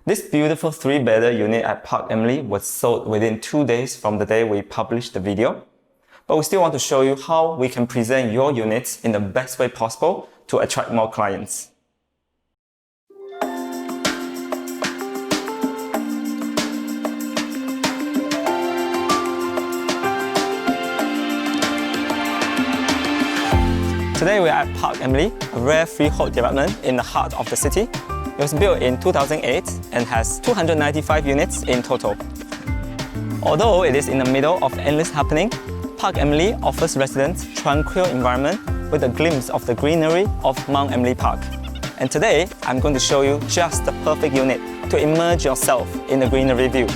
This beautiful 3-bedder unit at Parc Emily was sold within 2 days from the day we published the video. But we still want to show you how we can present your units in the best way possible to attract more clients. Today we are at Parc Emily, a rare freehold development in the heart of the city. It was built in 2008 and has 295 units in total. Although it is in the middle of endless happening, Parc Emily offers residents a tranquil environment with a glimpse of the greenery of Mount Emily Park. And today, I'm going to show you just the perfect unit to immerse yourself in the greenery view.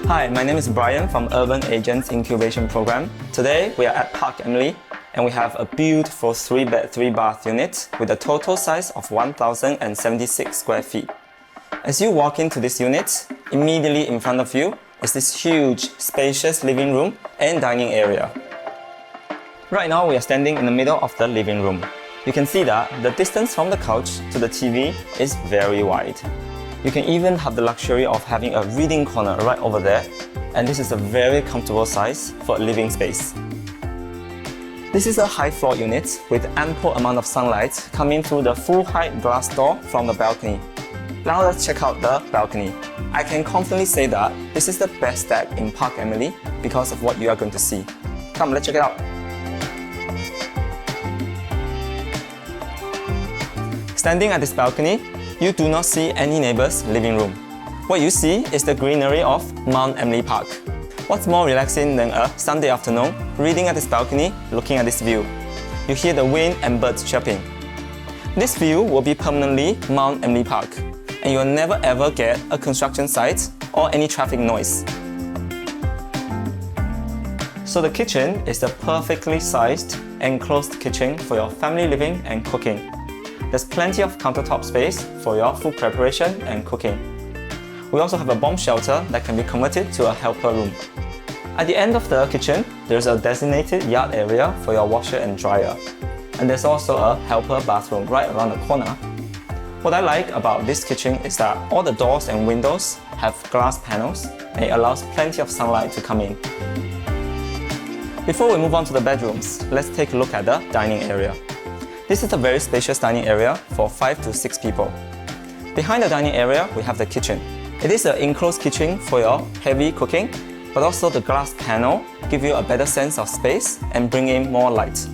Hi, my name is Bryan from Urban Agents Incubation Program. Today, we are at Parc Emily and we have a beautiful 3-bed, 3-bath unit with a total size of 1,076 square feet. As you walk into this unit, immediately in front of you is this huge, spacious living room and dining area. Right now, we are standing in the middle of the living room. You can see that the distance from the couch to the TV is very wide. You can even have the luxury of having a reading corner right over there, and this is a very comfortable size for a living space. This is a high floor unit with ample amount of sunlight coming through the full height glass door from the balcony. Now let's check out the balcony. I can confidently say that this is the best deck in Parc Emily because of what you are going to see. Come, let's check it out. Standing at this balcony, you do not see any neighbor's living room. What you see is the greenery of Mount Emily Park. What's more relaxing than a Sunday afternoon, reading at this balcony, looking at this view? You hear the wind and birds chirping. This view will be permanently Mount Emily Park, and you'll never ever get a construction site or any traffic noise. So the kitchen is the perfectly sized, enclosed kitchen for your family living and cooking. There's plenty of countertop space for your food preparation and cooking. We also have a bomb shelter that can be converted to a helper room. At the end of the kitchen, there's a designated yard area for your washer and dryer. And there's also a helper bathroom right around the corner. What I like about this kitchen is that all the doors and windows have glass panels and it allows plenty of sunlight to come in. Before we move on to the bedrooms, let's take a look at the dining area. This is a very spacious dining area for 5 to 6 people. Behind the dining area, we have the kitchen. It is an enclosed kitchen for your heavy cooking, but also the glass panel give you a better sense of space and bring in more light.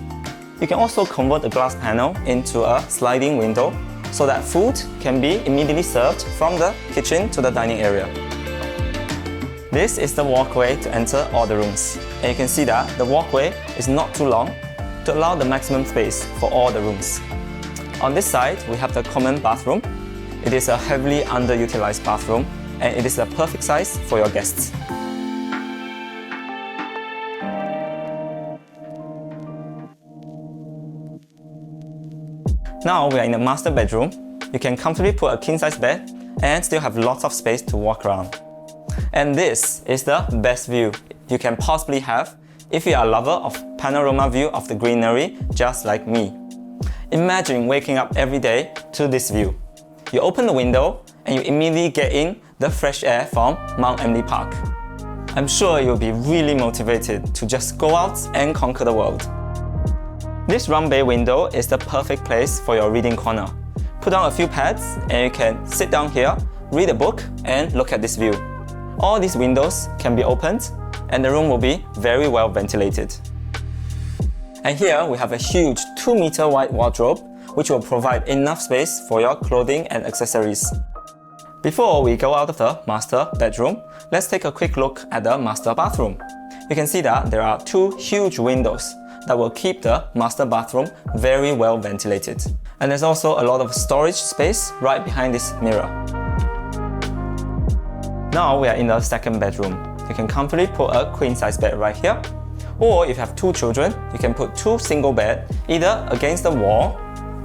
You can also convert the glass panel into a sliding window so that food can be immediately served from the kitchen to the dining area. This is the walkway to enter all the rooms. And you can see that the walkway is not too long to allow the maximum space for all the rooms. On this side, we have the common bathroom. It is a heavily underutilized bathroom and it is a perfect size for your guests. Now we are in the master bedroom. You can comfortably put a king-size bed and still have lots of space to walk around. And this is the best view you can possibly have if you are a lover of panorama view of the greenery just like me. Imagine waking up every day to this view. You open the window and you immediately get in the fresh air from Mount Emily Park. I'm sure you'll be really motivated to just go out and conquer the world. This round bay window is the perfect place for your reading corner. Put down a few pads and you can sit down here, read a book and look at this view. All these windows can be opened and the room will be very well ventilated. And here we have a huge 2-meter wide wardrobe which will provide enough space for your clothing and accessories. Before we go out of the master bedroom, let's take a quick look at the master bathroom. You can see that there are 2 huge windows that will keep the master bathroom very well ventilated. And there's also a lot of storage space right behind this mirror. Now we are in the second bedroom. You can comfortably put a queen-size bed right here. Or if you have 2 children, you can put 2 single beds either against the wall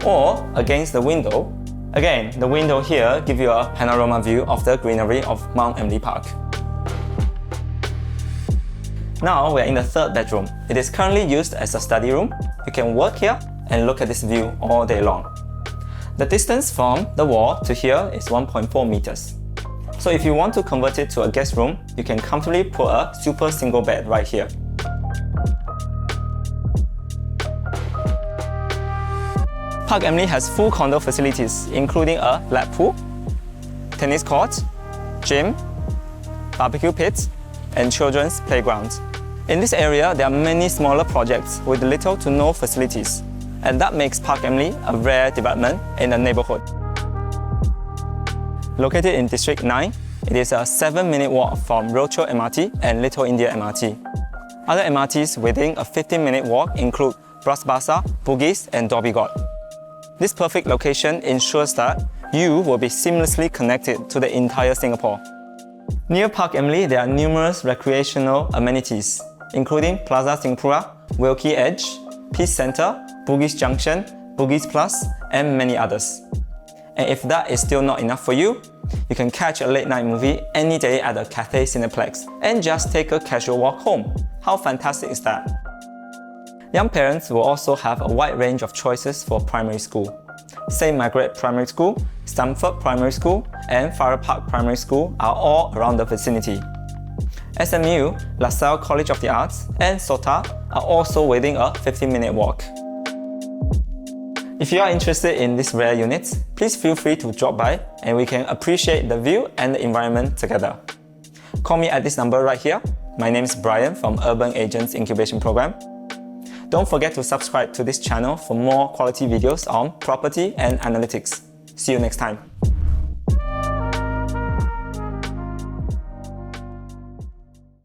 or against the window. Again, the window here gives you a panorama view of the greenery of Mount Emily Park. Now we are in the third bedroom. It is currently used as a study room. You can work here and look at this view all day long. The distance from the wall to here is 1.4 meters. So if you want to convert it to a guest room, you can comfortably put a super single bed right here. Parc Emily has full condo facilities, including a lap pool, tennis court, gym, barbecue pit, and children's playground. In this area, there are many smaller projects with little to no facilities, and that makes Parc Emily a rare development in the neighborhood. Located in District 9, it is a 7-minute walk from Rochor MRT and Little India MRT. Other MRTs within a 15-minute walk include Bras Basah, Bugis, and Dhoby Ghaut. This perfect location ensures that you will be seamlessly connected to the entire Singapore. Near Parc Emily, there are numerous recreational amenities, including Plaza Singapura, Wilkie Edge, Peace Centre, Bugis Junction, Bugis Plus, and many others. And if that is still not enough for you, you can catch a late night movie any day at the Cathay Cineplex and just take a casual walk home. How fantastic is that? Young parents will also have a wide range of choices for primary school. St. Margaret Primary School, Stamford Primary School, and Farrer Park Primary School are all around the vicinity. SMU, LaSalle College of the Arts, and SOTA are also within a 15-minute walk. If you are interested in these rare units, please feel free to drop by and we can appreciate the view and the environment together. Call me at this number right here. My name is Bryan from Urban Agents Incubation Program. Don't forget to subscribe to this channel for more quality videos on property and analytics. See you next time.